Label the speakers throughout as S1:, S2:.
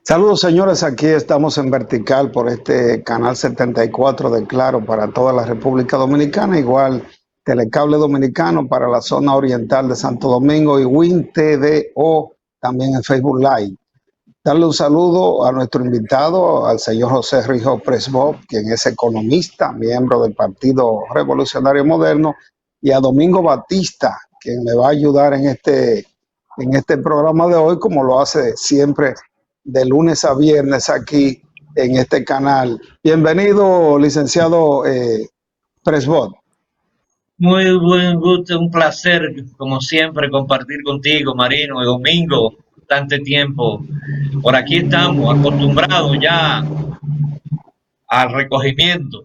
S1: Saludos señores, aquí estamos en vertical por este canal 74 de Claro para toda la República Dominicana, igual Telecable Dominicano para la zona oriental de Santo Domingo y Win TVO también en Facebook Live. Darle un saludo a nuestro invitado, al señor José Rijo Presbot, quien es economista, miembro del Partido Revolucionario Moderno, y a Domingo Batista, quien me va a ayudar en este programa de hoy, como lo hace siempre de lunes a viernes aquí en este canal. Bienvenido, licenciado Presbot.
S2: Muy buen gusto, un placer, como siempre, compartir contigo, Marino, y Domingo, bastante tiempo. Por aquí estamos, acostumbrados ya al recogimiento.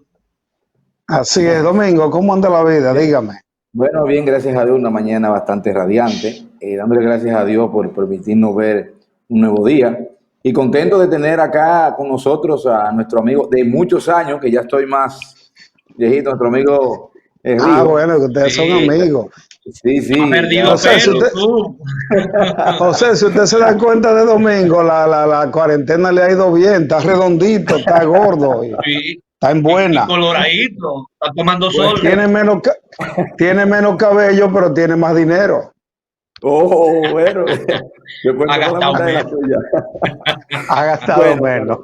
S1: Así es, Domingo, ¿cómo anda la vida? Dígame.
S3: Bueno, bien, gracias a Dios, una mañana bastante radiante, dándole gracias a Dios por permitirnos ver un nuevo día y contento de tener acá con nosotros a nuestro amigo de muchos años, que ya estoy más viejito, nuestro amigo Rijo.
S1: Bueno, que ustedes son amigos.
S3: Sí.
S2: Ha perdido
S1: José, José, si usted se da cuenta de Domingo, la cuarentena le ha ido bien, está redondito, está gordo,
S2: Sí.
S1: Está en buena.
S2: Y coloradito, está tomando sol.
S1: Tiene menos cabello, pero tiene más dinero.
S3: Oh, bueno. Yo
S2: ha gastado menos.
S1: Ha gastado menos.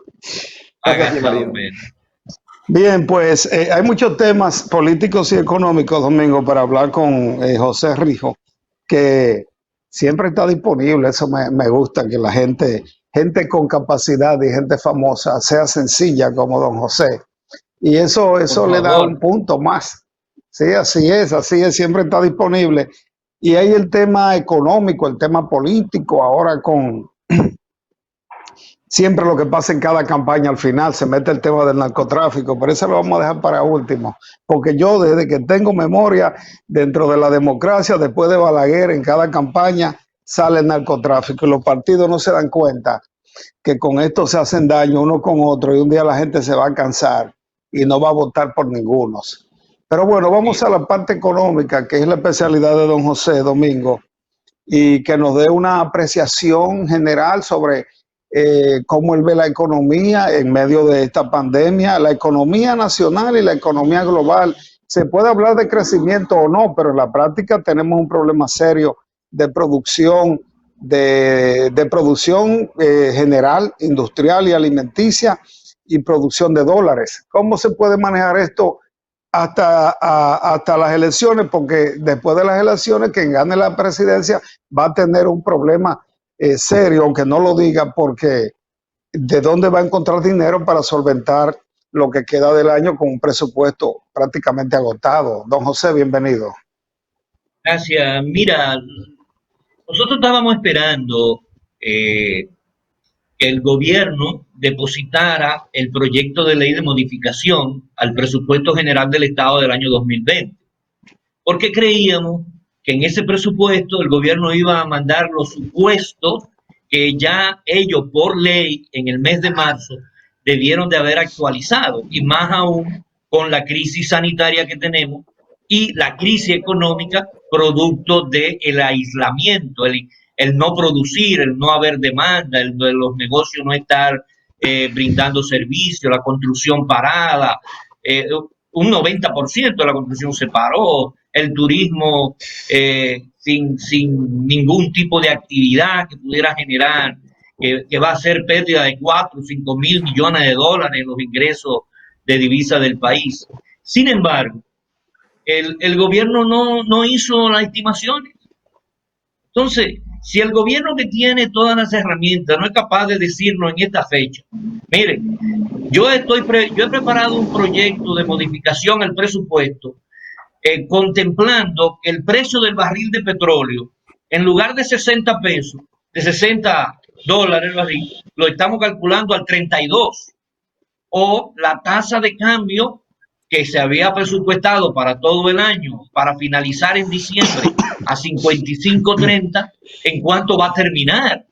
S2: Ha gastado menos.
S1: Bien, pues hay muchos temas políticos y económicos, Domingo, para hablar con José Rijo, que siempre está disponible. Eso me gusta, que la gente con capacidad y gente famosa sea sencilla como don José. Y eso le da un punto más. Sí, así es, siempre está disponible. Y hay el tema económico, el tema político, ahora con siempre lo que pasa en cada campaña al final se mete el tema del narcotráfico, pero eso lo vamos a dejar para último, porque yo desde que tengo memoria dentro de la democracia, después de Balaguer, en cada campaña sale el narcotráfico y los partidos no se dan cuenta que con esto se hacen daño uno con otro y un día la gente se va a cansar y no va a votar por ninguno. Pero bueno, vamos a la parte económica, que es la especialidad de don José Domingo, y que nos dé una apreciación general sobre cómo él ve la economía en medio de esta pandemia, la economía nacional y la economía global. Se puede hablar de crecimiento o no, pero en la práctica tenemos un problema serio de producción, de producción general, industrial y alimenticia, y producción de dólares. ¿Cómo se puede manejar esto hasta las elecciones? Porque después de las elecciones, quien gane la presidencia va a tener un problema serio, aunque no lo diga, porque ¿de dónde va a encontrar dinero para solventar lo que queda del año con un presupuesto prácticamente agotado? Don José, bienvenido.
S2: Gracias. Mira, nosotros estábamos esperando que el gobierno depositara el proyecto de ley de modificación al presupuesto general del Estado del año 2020, porque creíamos que en ese presupuesto el gobierno iba a mandar los supuestos que ya ellos por ley en el mes de marzo debieron de haber actualizado, y más aún con la crisis sanitaria que tenemos y la crisis económica producto del aislamiento, el no producir, el no haber demanda, el de los negocios no estar brindando servicios, la construcción parada, un 90% de la construcción se paró, el turismo sin ningún tipo de actividad que pudiera generar, que va a ser pérdida de 4 o 5 mil millones de dólares en los ingresos de divisa del país. Sin embargo, el gobierno no hizo las estimaciones. Entonces, si el gobierno que tiene todas las herramientas no es capaz de decirnos en esta fecha, miren, yo he preparado un proyecto de modificación al presupuesto contemplando que el precio del barril de petróleo, en lugar de 60 pesos, de 60 dólares el barril, lo estamos calculando al 32, o la tasa de cambio que se había presupuestado para todo el año, para finalizar en diciembre a 55.30, ¿en cuánto va a terminar?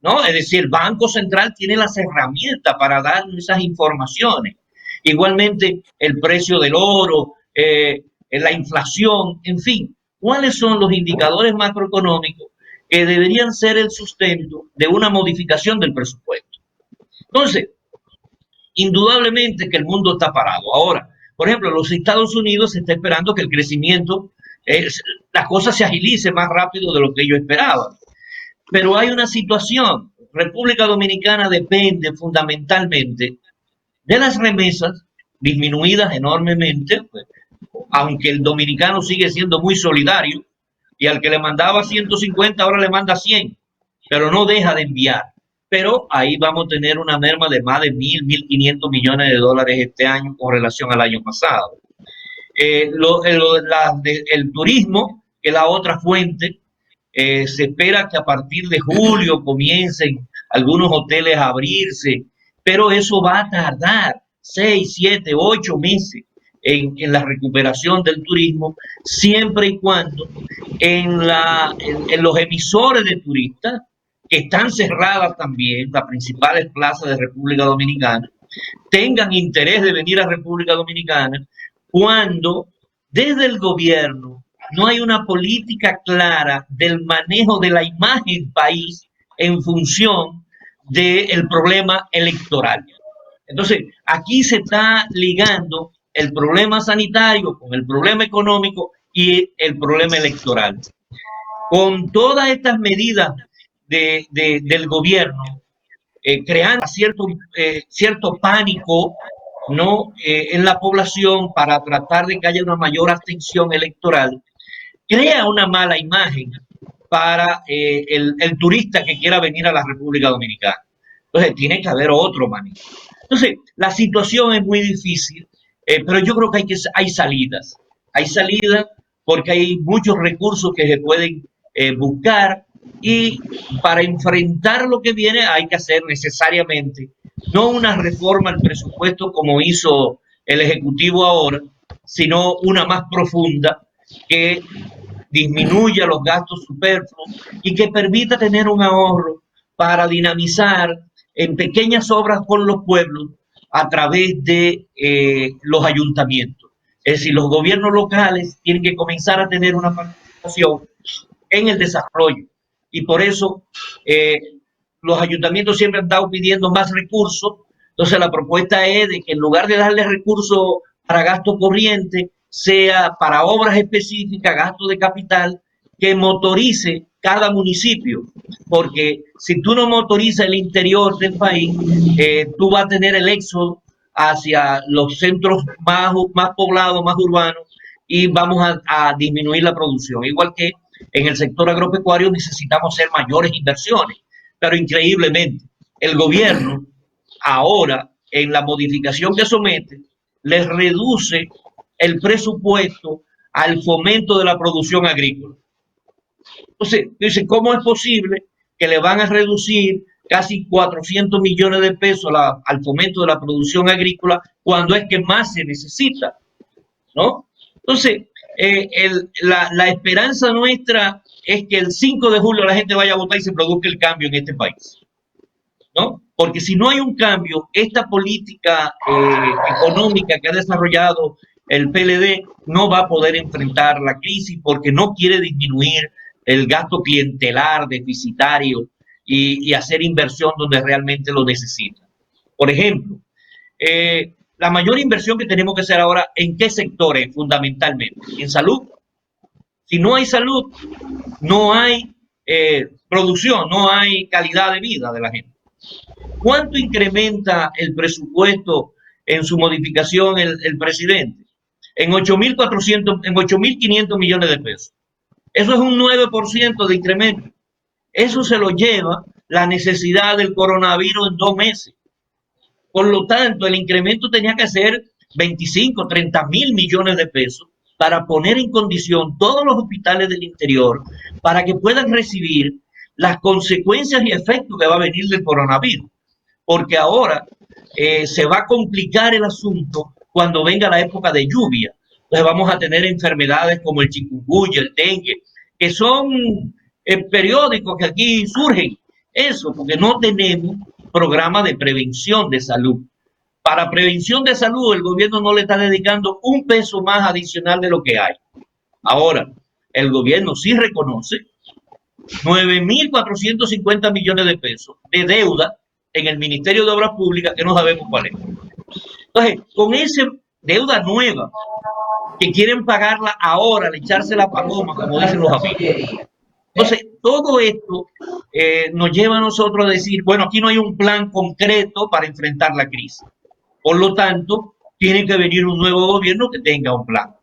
S2: ¿No? Es decir, el Banco Central tiene las herramientas para dar esas informaciones. Igualmente, el precio del oro, la inflación, en fin, ¿cuáles son los indicadores macroeconómicos que deberían ser el sustento de una modificación del presupuesto. Entonces, indudablemente que el mundo está parado. Ahora, por ejemplo, en los Estados Unidos se está esperando que el crecimiento, las cosas se agilicen más rápido de lo que ellos esperaban. Pero hay una situación. República Dominicana depende fundamentalmente de las remesas, disminuidas enormemente, pues, aunque el dominicano sigue siendo muy solidario, y al que le mandaba 150 ahora le manda 100, pero no deja de enviar. Pero ahí vamos a tener una merma de más de 1.500 millones de dólares este año con relación al año pasado. El turismo, que es la otra fuente, se espera que a partir de julio comiencen algunos hoteles a abrirse, pero eso va a tardar 6, 7, 8 meses en la recuperación del turismo, siempre y cuando en los emisores de turistas, que están cerradas también, las principales plazas de República Dominicana, tengan interés de venir a República Dominicana, cuando desde el gobierno no hay una política clara del manejo de la imagen país en función del problema electoral. Entonces, aquí se está ligando el problema sanitario con el problema económico y el problema electoral. Con todas estas medidas del gobierno, creando cierto pánico, ¿no? En la población para tratar de que haya una mayor abstención electoral, crea una mala imagen para el turista que quiera venir a la República Dominicana. Entonces, tiene que haber otro manejo. Entonces, la situación es muy difícil, pero yo creo que hay salidas. Hay salidas porque hay muchos recursos que se pueden buscar, y para enfrentar lo que viene hay que hacer necesariamente no una reforma al presupuesto como hizo el Ejecutivo ahora, sino una más profunda que disminuya los gastos superfluos y que permita tener un ahorro para dinamizar en pequeñas obras con los pueblos a través de los ayuntamientos. Es decir, los gobiernos locales tienen que comenzar a tener una participación en el desarrollo, y por eso los ayuntamientos siempre han estado pidiendo más recursos. Entonces la propuesta es de que en lugar de darle recursos para gasto corriente, sea para obras específicas, gasto de capital, que motorice cada municipio, porque si tú no motorizas el interior del país, tú vas a tener el éxodo hacia los centros más poblados, más urbanos, y vamos a disminuir la producción. Igual que en el sector agropecuario necesitamos hacer mayores inversiones, pero increíblemente el gobierno ahora, en la modificación que somete, les reduce el presupuesto al fomento de la producción agrícola. Entonces, dice, ¿cómo es posible que le van a reducir casi 400 millones de pesos al fomento de la producción agrícola cuando es que más se necesita? ¿No? Entonces, la esperanza nuestra es que el 5 de julio la gente vaya a votar y se produzca el cambio en este país, ¿no? Porque si no hay un cambio, esta política económica que ha desarrollado el PLD no va a poder enfrentar la crisis, porque no quiere disminuir el gasto clientelar, deficitario, y hacer inversión donde realmente lo necesita. Por ejemplo, la mayor inversión que tenemos que hacer ahora, ¿en qué sectores fundamentalmente? En salud. Si no hay salud, no hay producción, no hay calidad de vida de la gente. ¿Cuánto incrementa el presupuesto en su modificación el presidente? En 8.500 millones de pesos. Eso es un 9% de incremento. Eso se lo lleva la necesidad del coronavirus en 2 meses. Por lo tanto, el incremento tenía que ser 25, 30 mil millones de pesos para poner en condición todos los hospitales del interior para que puedan recibir las consecuencias y efectos que va a venir del coronavirus. Porque ahora se va a complicar el asunto cuando venga la época de lluvia. Entonces vamos a tener enfermedades como el chikungunya, el dengue, que son periódicos que aquí surgen. Eso, porque no tenemos programa de prevención de salud. Para prevención de salud, el gobierno no le está dedicando un peso más adicional de lo que hay. Ahora, el gobierno sí reconoce 9.450 millones de pesos de deuda en el Ministerio de Obras Públicas que no sabemos cuál es. Entonces, con esa deuda nueva que quieren pagarla ahora, al echarse la paloma, como dicen los amigos. Entonces, todo esto nos lleva a nosotros a decir, bueno, aquí no hay un plan concreto para enfrentar la crisis. Por lo tanto, tiene que venir un nuevo gobierno que tenga un plan,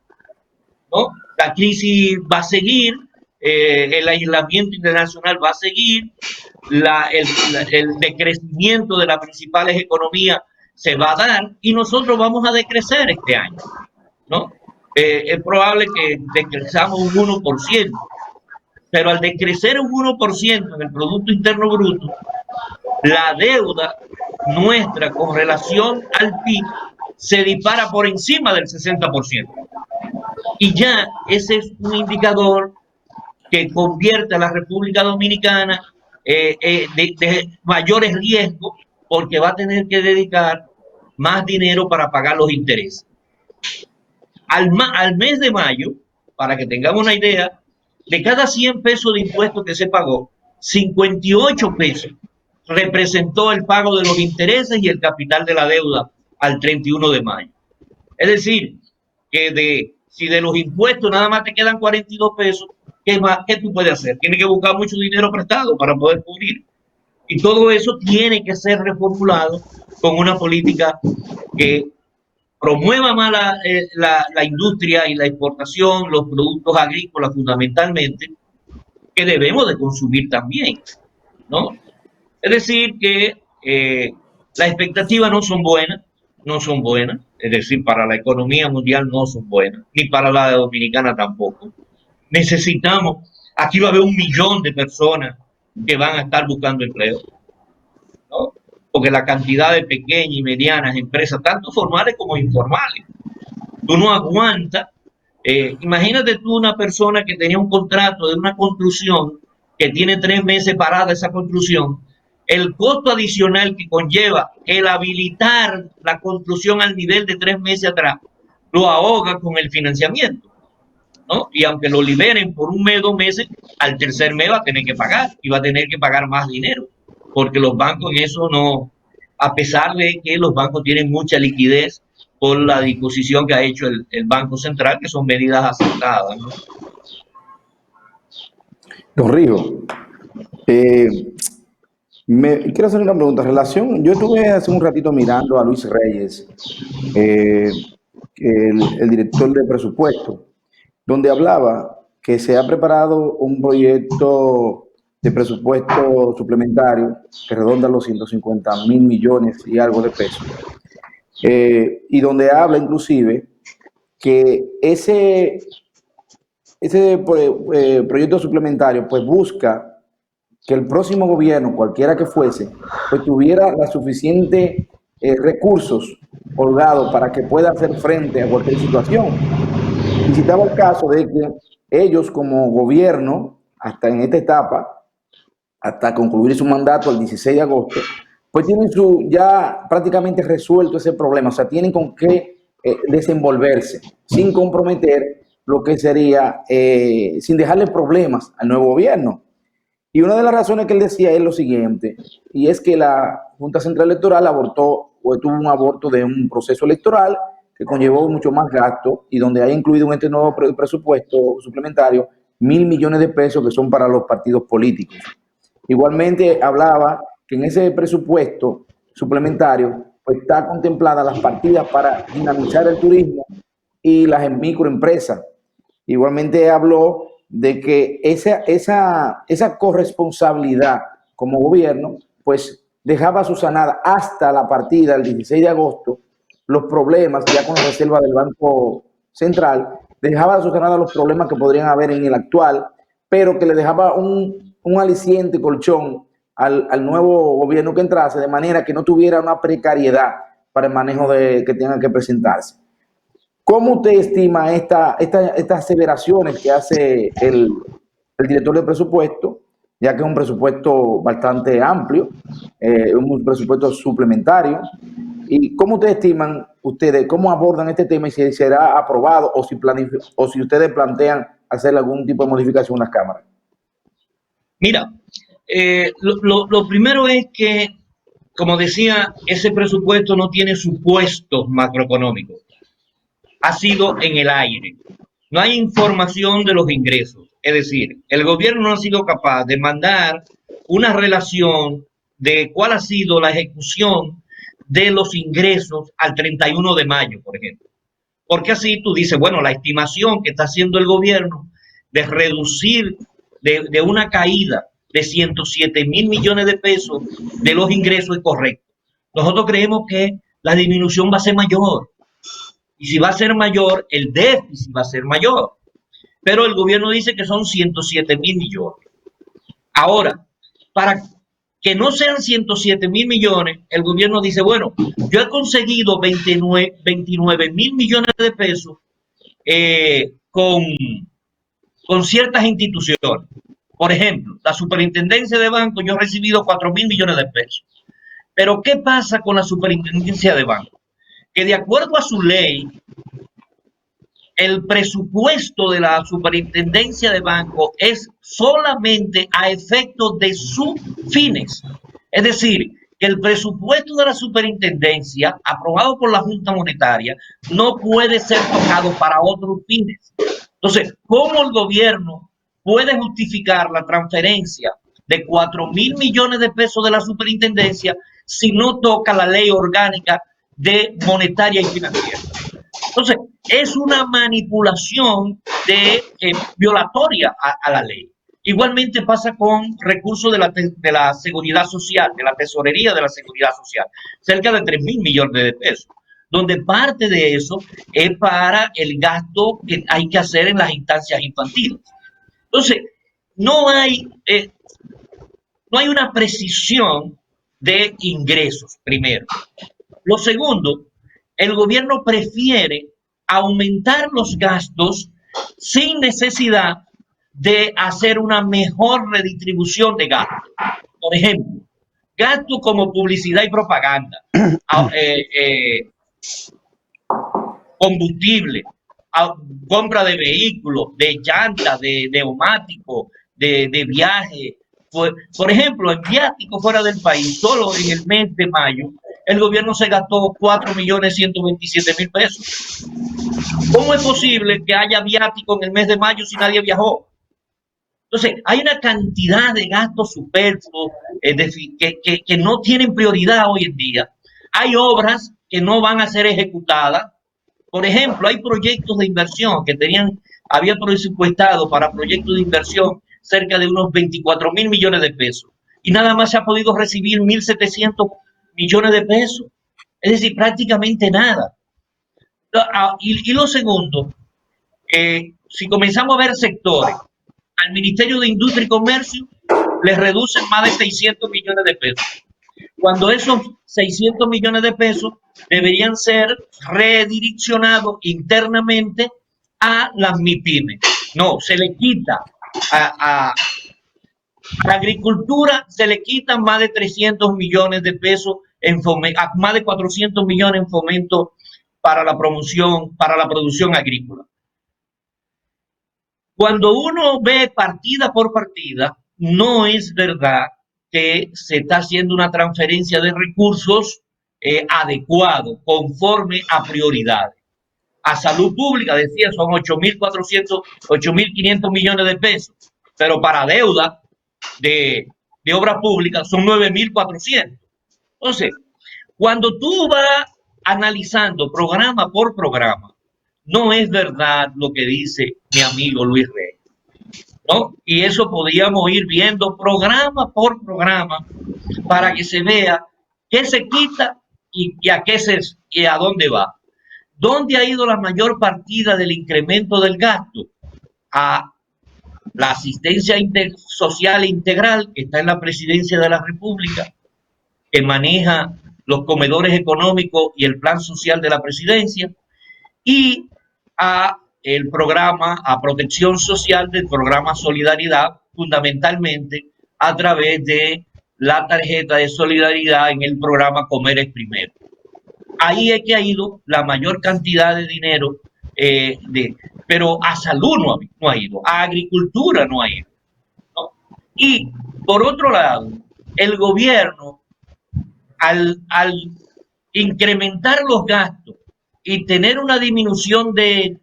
S2: ¿no? La crisis va a seguir, el aislamiento internacional va a seguir, el decrecimiento de las principales economías se va a dar y nosotros vamos a decrecer este año, ¿no? Es probable que decrezamos un 1%, pero al decrecer un 1% en el Producto Interno Bruto, la deuda nuestra con relación al PIB se dispara por encima del 60%. Y ya ese es un indicador que convierte a la República Dominicana de mayores riesgos porque va a tener que dedicar más dinero para pagar los intereses. Al mes de mayo, para que tengamos una idea, de cada 100 pesos de impuestos que se pagó, 58 pesos representó el pago de los intereses y el capital de la deuda al 31 de mayo. Es decir, que si de los impuestos nada más te quedan 42 pesos, ¿qué tú puedes hacer? Tienes que buscar mucho dinero prestado para poder cubrir. Y todo eso tiene que ser reformulado con una política que promueva más la industria y la exportación, los productos agrícolas fundamentalmente, que debemos de consumir también, ¿no? Es decir, que las expectativas no son buenas, es decir, para la economía mundial no son buenas, ni para la dominicana tampoco. Necesitamos, aquí va a haber 1 millón de personas que van a estar buscando empleo, ¿no? Porque la cantidad de pequeñas y medianas empresas, tanto formales como informales, tú no aguantas. Imagínate tú una persona que tenía un contrato de una construcción que tiene 3 meses parada esa construcción, el costo adicional que conlleva el habilitar la construcción al nivel de 3 meses atrás, lo ahoga con el financiamiento, ¿no? Y aunque lo liberen por 1 mes, 2 meses, al tercer mes va a tener que pagar y va a tener que pagar más dinero, porque los bancos en eso no, a pesar de que los bancos tienen mucha liquidez por la disposición que ha hecho el Banco Central, que son medidas acertadas, ¿no?
S3: Don Rijo, quiero hacer una pregunta. Yo estuve hace un ratito mirando a Luis Reyes, el director de presupuesto, donde hablaba que se ha preparado un proyecto de presupuesto suplementario que redonda los 150.000 millones y algo de pesos, y donde habla inclusive que ese proyecto suplementario pues busca que el próximo gobierno, cualquiera que fuese, pues tuviera la suficiente recursos holgados para que pueda hacer frente a cualquier situación. Y citaba el caso de que ellos como gobierno, hasta en esta etapa, hasta concluir su mandato el 16 de agosto, pues tienen ya prácticamente resuelto ese problema, o sea, tienen con qué desenvolverse, sin comprometer lo que sería, sin dejarle problemas al nuevo gobierno. Y una de las razones que él decía es lo siguiente, y es que la Junta Central Electoral abortó o tuvo un aborto de un proceso electoral que conllevó mucho más gasto y donde ha incluido en este nuevo presupuesto suplementario 1.000 millones de pesos que son para los partidos políticos. Igualmente hablaba que en ese presupuesto suplementario pues está contemplada las partidas para dinamizar el turismo y las microempresas. Igualmente habló de que esa corresponsabilidad como gobierno pues dejaba subsanada hasta la partida del 16 de agosto los problemas, ya con la reserva del Banco Central, dejaba subsanada los problemas que podrían haber en el actual, pero que le dejaba un aliciente colchón al nuevo gobierno que entrase, de manera que no tuviera una precariedad para el manejo que tenga que presentarse. ¿Cómo usted estima estas aseveraciones que hace el director de presupuesto, ya que es un presupuesto bastante amplio, un presupuesto suplementario? ¿Y cómo ustedes estiman, cómo abordan este tema y si será aprobado o si ustedes plantean hacer algún tipo de modificación en las cámaras?
S2: Mira, lo primero es que, como decía, ese presupuesto no tiene supuestos macroeconómicos. Ha sido en el aire. No hay información de los ingresos. Es decir, el gobierno no ha sido capaz de mandar una relación de cuál ha sido la ejecución de los ingresos al 31 de mayo, por ejemplo. Porque así tú dices, bueno, la estimación que está haciendo el gobierno de reducir de una caída de 107.000 millones de pesos de los ingresos es correcto. Nosotros creemos que la disminución va a ser mayor. Y si va a ser mayor, el déficit va a ser mayor. Pero el gobierno dice que son 107.000 millones. Ahora, para que no sean 107.000 millones, el gobierno dice, bueno, yo he conseguido 29.000 millones de pesos con ciertas instituciones. Por ejemplo, la superintendencia de bancos, yo he recibido 4.000 millones de pesos. Pero ¿qué pasa con la superintendencia de bancos? Que de acuerdo a su ley, el presupuesto de la superintendencia de bancos es solamente a efectos de sus fines. Es decir, que el presupuesto de la superintendencia, aprobado por la Junta Monetaria, no puede ser tocado para otros fines. Entonces, ¿cómo el gobierno puede justificar la transferencia de 4.000 millones de pesos de la superintendencia si no toca la ley orgánica de monetaria y financiera? Entonces, es una manipulación violatoria a la ley. Igualmente pasa con recursos de la seguridad social, de la tesorería de la seguridad social, cerca de 3.000 millones de pesos, donde parte de eso es para el gasto que hay que hacer en las instancias infantiles. Entonces, no hay una precisión de ingresos, primero. Lo segundo, el gobierno prefiere aumentar los gastos sin necesidad de hacer una mejor redistribución de gastos. Por ejemplo, gastos como publicidad y propaganda, combustible, compra de vehículos, de llantas, de neumáticos, de viaje. Por ejemplo, en viáticos fuera del país, solo en el mes de mayo, el gobierno se gastó 4.127.000 pesos. ¿Cómo es posible que haya viático en el mes de mayo si nadie viajó? Entonces, hay una cantidad de gastos superfluos que no tienen prioridad hoy en día. Hay obras que no van a ser ejecutadas. Por ejemplo, hay proyectos de inversión que había presupuestado para proyectos de inversión cerca de unos 24.000 millones de pesos. Y nada más se ha podido recibir 1.700 millones de pesos. Es decir, prácticamente nada. Y lo segundo, si comenzamos a ver sectores, al Ministerio de Industria y Comercio le reducen más de 600 millones de pesos. Cuando esos 600 millones de pesos deberían ser redireccionados internamente a las MIPYMES. No, se le quita a la agricultura, se le quitan más de 300 millones de pesos, más de 400 millones en fomento para la promoción, para la producción agrícola. Cuando uno ve partida por partida, no es verdad que se está haciendo una transferencia de recursos adecuado, conforme a prioridades. A salud pública, decía, son 8.400, 8.500 millones de pesos, pero para deuda de obras públicas son 9.400. Entonces, cuando tú vas analizando programa por programa, no es verdad lo que dice mi amigo Luis Rey, ¿no? Y eso podríamos ir viendo programa por programa para que se vea qué se quita y a dónde va. ¿Dónde ha ido la mayor partida del incremento del gasto? A la asistencia social integral, que está en la Presidencia de la República, que maneja los comedores económicos y el plan social de la Presidencia, y a el programa, a protección social del programa Solidaridad, fundamentalmente a través de la tarjeta de solidaridad en el programa Comer es Primero. Ahí es que ha ido la mayor cantidad de dinero, pero a salud no ha ido, a agricultura no ha ido, ¿no? Y por otro lado, el gobierno, al incrementar los gastos y tener una disminución de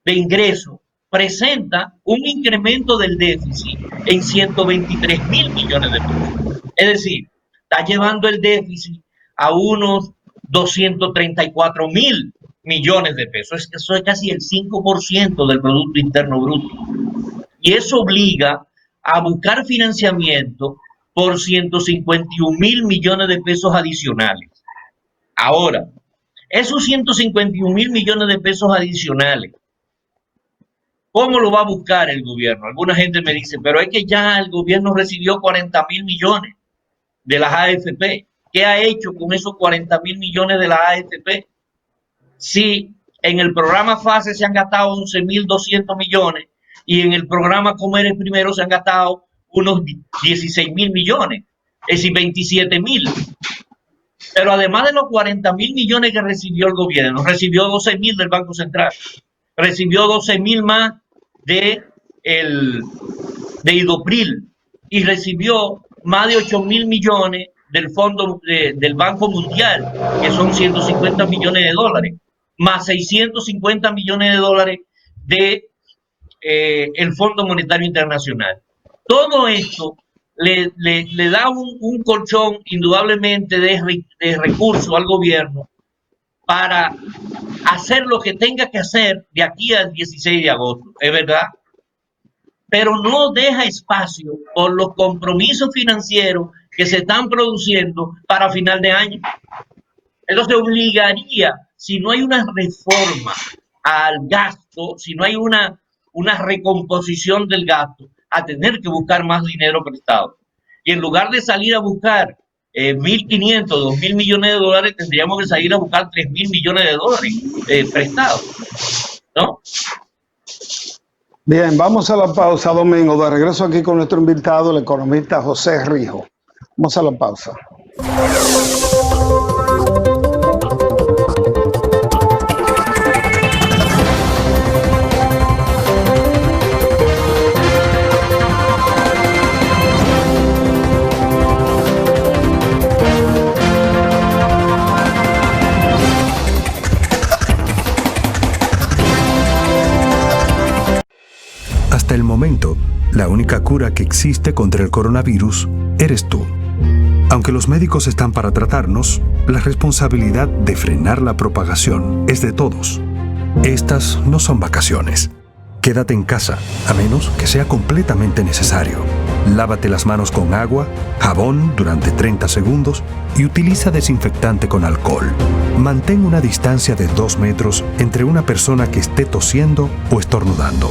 S2: ingresos, presenta un incremento del déficit en 123.000 millones de pesos. Es decir, está llevando el déficit a unos 234.000 millones de pesos. Eso es casi el 5% del Producto Interno Bruto. Y eso obliga a buscar financiamiento por 151.000 millones de pesos adicionales. Ahora, esos 151.000 millones de pesos adicionales, ¿cómo lo va a buscar el gobierno? Alguna gente me dice, pero es que ya el gobierno recibió 40.000 millones de las AFP. ¿Qué ha hecho con esos 40.000 millones de las AFP? Si en el programa FASE se han gastado 11.200 millones y en el programa Comer el Primero se han gastado unos 16.000 millones, es decir, 27.000. Pero además de los 40.000 millones que recibió el gobierno, recibió 12.000 del Banco Central, recibió 12.000 más de Idopril y recibió más de 8.000 millones del fondo del Banco Mundial, que son 150 millones de dólares, más 650 millones de dólares de el Fondo Monetario Internacional. Todo esto le da un colchón indudablemente de recursos al gobierno para hacer lo que tenga que hacer de aquí al 16 de agosto, es verdad, pero no deja espacio por los compromisos financieros que se están produciendo para final de año. Entonces obligaría, si no hay una reforma al gasto, si no hay una recomposición del gasto, a tener que buscar más dinero prestado. Y en lugar de salir a buscar 1.500, 2.000 millones de dólares, tendríamos que salir a buscar 3.000 millones de dólares prestados, ¿no?
S1: Bien, vamos a la pausa, Domingo. De regreso aquí con nuestro invitado, el economista José Rijo. Vamos a la pausa.
S4: Hasta el momento, la única cura que existe contra el coronavirus eres tú. Aunque los médicos están para tratarnos, la responsabilidad de frenar la propagación es de todos. Estas no son vacaciones. Quédate en casa, a menos que sea completamente necesario. Lávate las manos con agua, jabón durante 30 segundos y utiliza desinfectante con alcohol. Mantén una distancia de 2 metros entre una persona que esté tosiendo o estornudando.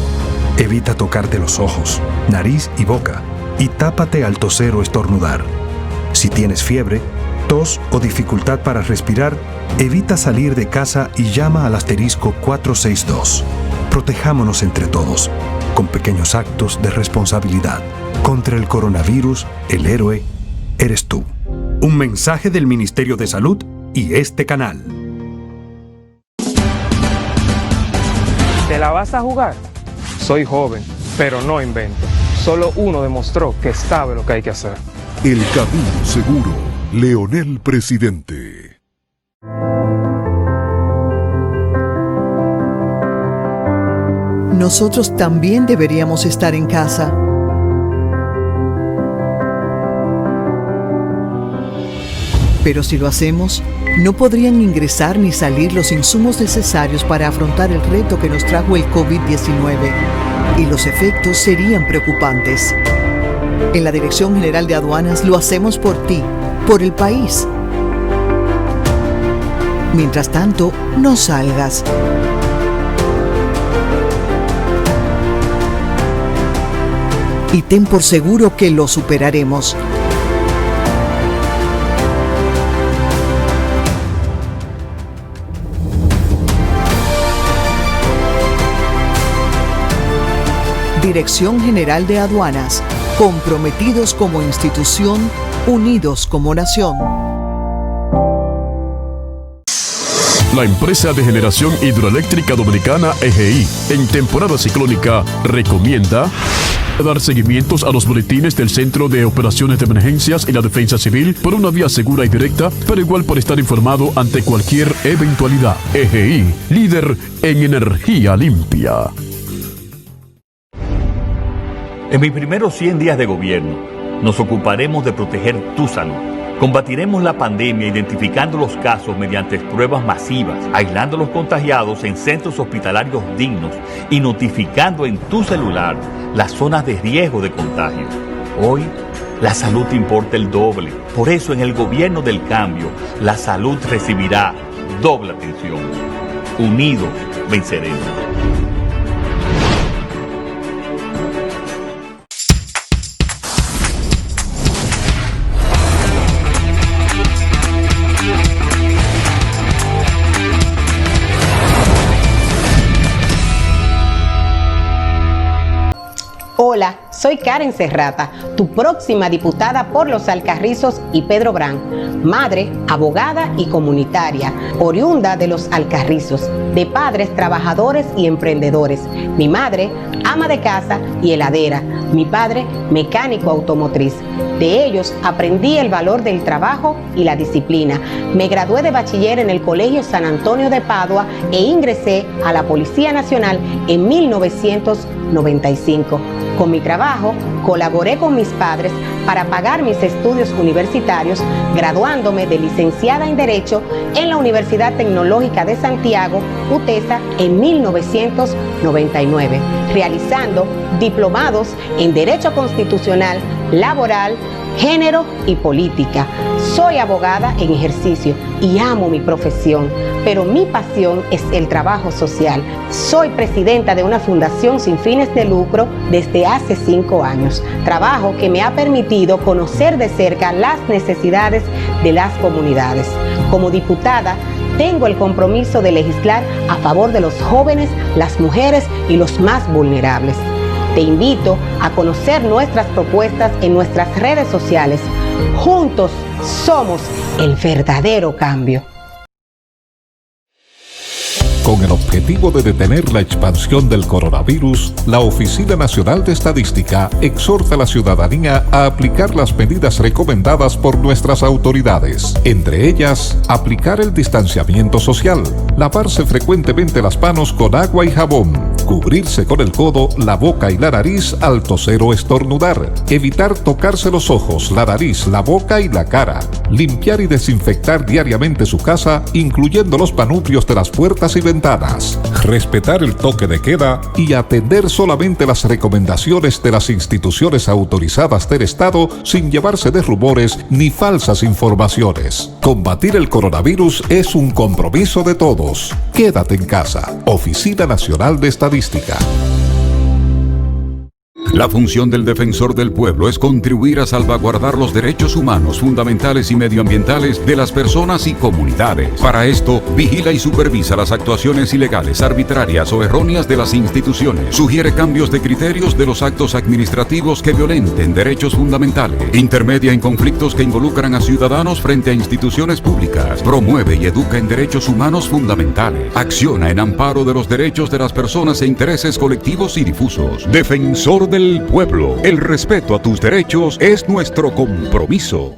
S4: Evita tocarte los ojos, nariz y boca y tápate al toser o estornudar. Si tienes fiebre, tos o dificultad para respirar, evita salir de casa y llama al asterisco 462. Protejámonos entre todos, con pequeños actos de responsabilidad. Contra el coronavirus, el héroe eres tú. Un mensaje del Ministerio de Salud y este canal.
S5: ¿Te la vas a jugar? Soy joven, pero no invento. Solo uno demostró que sabe lo que hay que hacer.
S6: El camino seguro. Leonel Presidente.
S7: Nosotros también deberíamos estar en casa. Pero si lo hacemos, no podrían ingresar ni salir los insumos necesarios para afrontar el reto que nos trajo el COVID-19, y los efectos serían preocupantes. En la Dirección General de Aduanas lo hacemos por ti, por el país. Mientras tanto, no salgas. Y ten por seguro que lo superaremos. Dirección General de Aduanas, comprometidos como institución, unidos como nación.
S6: La empresa de generación hidroeléctrica dominicana EGI, en temporada ciclónica, recomienda Dar seguimientos a los boletines del Centro de Operaciones de Emergencias y la Defensa Civil por una vía segura y directa, pero igual por estar informado ante cualquier eventualidad. EGI, líder en energía limpia.
S8: En mis primeros 100 días de gobierno, nos ocuparemos de proteger tu salud. Combatiremos la pandemia identificando los casos mediante pruebas masivas, aislando a los contagiados en centros hospitalarios dignos y notificando en tu celular las zonas de riesgo de contagio. Hoy, la salud te importa el doble. Por eso, en el gobierno del cambio, la salud recibirá doble atención. Unidos venceremos.
S9: Hola, soy Karen Serrata, tu próxima diputada por Los Alcarrizos y Pedro Brán, madre, abogada y comunitaria, oriunda de Los Alcarrizos, de padres trabajadores y emprendedores. Mi madre, ama de casa y heladera. Mi padre, mecánico automotriz. De ellos aprendí el valor del trabajo y la disciplina. Me gradué de bachiller en el Colegio San Antonio de Padua e ingresé a la Policía Nacional en 1995. Con mi trabajo, colaboré con mis padres para pagar mis estudios universitarios, graduándome de licenciada en Derecho en la Universidad Tecnológica de Santiago, UTESA, en 1999, realizando diplomados en Derecho Constitucional, Laboral, Género y Política. Soy abogada en ejercicio y amo mi profesión, pero mi pasión es el trabajo social. Soy presidenta de una fundación sin fines de lucro desde hace 5 años, trabajo que me ha permitido conocer de cerca las necesidades de las comunidades. Como diputada, tengo el compromiso de legislar a favor de los jóvenes, las mujeres y los más vulnerables. Te invito a conocer nuestras propuestas en nuestras redes sociales. Juntos somos el verdadero cambio.
S10: Con el objetivo de detener la expansión del coronavirus, la Oficina Nacional de Estadística exhorta a la ciudadanía a aplicar las medidas recomendadas por nuestras autoridades. Entre ellas, aplicar el distanciamiento social, lavarse frecuentemente las manos con agua y jabón, cubrirse con el codo, la boca y la nariz al toser o estornudar, evitar tocarse los ojos, la nariz, la boca y la cara, limpiar y desinfectar diariamente su casa, incluyendo los manubrios de las puertas y ventanas, respetar el toque de queda y atender solamente las recomendaciones de las instituciones autorizadas del Estado sin llevarse de rumores ni falsas informaciones. Combatir el coronavirus es un compromiso de todos. Quédate en casa. Oficina Nacional de Estadística.
S11: La función del defensor del pueblo es contribuir a salvaguardar los derechos humanos fundamentales y medioambientales de las personas y comunidades. Para esto, vigila y supervisa las actuaciones ilegales, arbitrarias o erróneas de las instituciones. Sugiere cambios de criterios de los actos administrativos que violenten derechos fundamentales. Intermedia en conflictos que involucran a ciudadanos frente a instituciones públicas. Promueve y educa en derechos humanos fundamentales. Acciona en amparo de los derechos de las personas e intereses colectivos y difusos. Defensor del pueblo. El respeto a tus derechos es nuestro compromiso.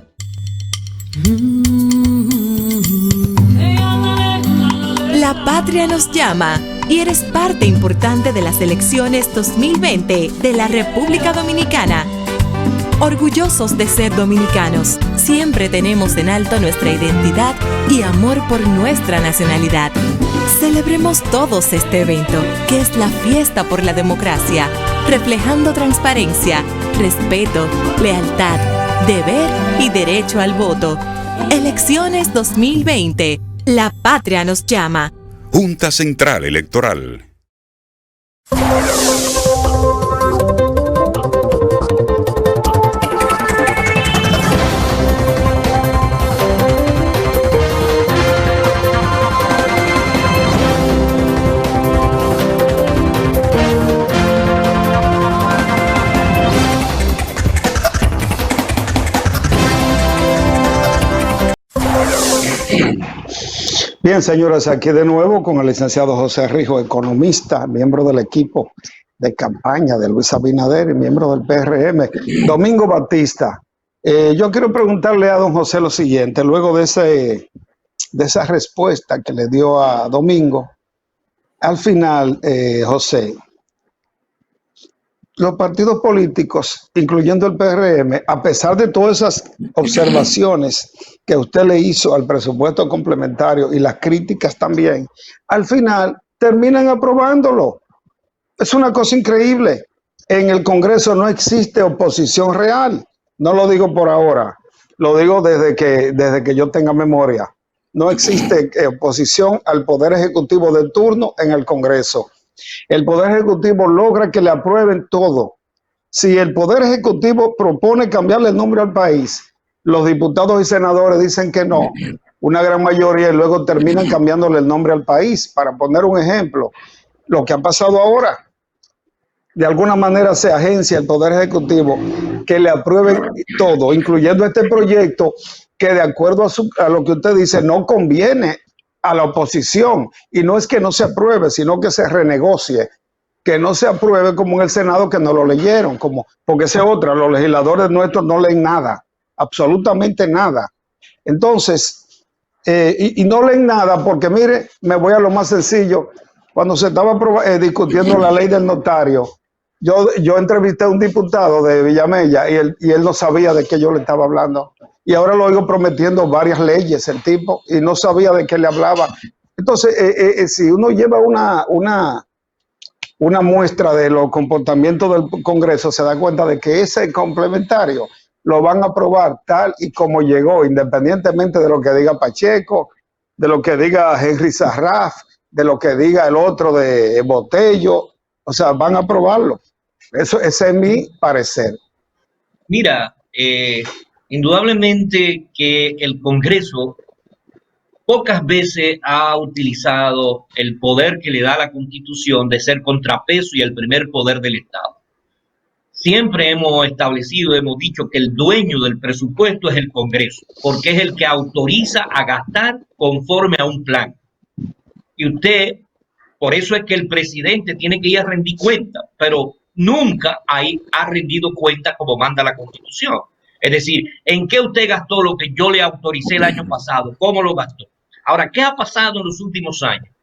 S12: La patria nos llama y eres parte importante de las elecciones 2020 de la República Dominicana. Orgullosos de ser dominicanos, siempre tenemos en alto nuestra identidad y amor por nuestra nacionalidad. Celebremos todos este evento, que es la fiesta por la democracia, reflejando transparencia, respeto, lealtad, deber y derecho al voto. Elecciones 2020. La patria nos llama.
S11: Junta Central Electoral.
S1: Bien, señores, aquí de nuevo con el licenciado José Rijo, economista, miembro del equipo de campaña de Luis Abinader y miembro del PRM, Domingo Batista. Yo quiero preguntarle a don José lo siguiente, luego de esa respuesta que le dio a Domingo. Al final, José, los partidos políticos, incluyendo el PRM, a pesar de todas esas observaciones que usted le hizo al presupuesto complementario y las críticas también, al final terminan aprobándolo. Es una cosa increíble. En el Congreso no existe oposición real. No lo digo por ahora, lo digo desde que yo tenga memoria. No existe oposición al Poder Ejecutivo de turno en el Congreso. El Poder Ejecutivo logra que le aprueben todo. Si el Poder Ejecutivo propone cambiarle el nombre al país, los diputados y senadores dicen que no, una gran mayoría, y luego terminan cambiándole el nombre al país. Para poner un ejemplo, lo que ha pasado ahora, de alguna manera se agencia el Poder Ejecutivo que le aprueben todo, incluyendo este proyecto que de acuerdo a lo que usted dice no conviene a la oposición, y no es que no se apruebe, sino que se renegocie, que no se apruebe como en el Senado, que no lo leyeron, porque esa es otra, los legisladores nuestros no leen nada, absolutamente nada. Entonces, y no leen nada porque, mire, me voy a lo más sencillo. Cuando se estaba discutiendo la ley del notario, yo entrevisté a un diputado de Villamella y él no sabía de qué yo le estaba hablando. Y ahora lo oigo prometiendo varias leyes el tipo y no sabía de qué le hablaba. Entonces, si uno lleva una muestra de los comportamientos del Congreso, se da cuenta de que ese complementario lo van a aprobar tal y como llegó, independientemente de lo que diga Pacheco, de lo que diga Henry Sarraf, de lo que diga el otro de Botello. O sea, van a aprobarlo. Ese es mi parecer.
S2: Mira, indudablemente que el Congreso pocas veces ha utilizado el poder que le da la Constitución de ser contrapeso y el primer poder del Estado. Siempre hemos establecido, hemos dicho que el dueño del presupuesto es el Congreso, porque es el que autoriza a gastar conforme a un plan. Y usted, por eso es que el presidente tiene que ir a rendir cuenta, pero nunca ha rendido cuenta como manda la Constitución. Es decir, ¿en qué usted gastó lo que yo le autoricé el año pasado? ¿Cómo lo gastó? Ahora, ¿qué ha pasado en los últimos años?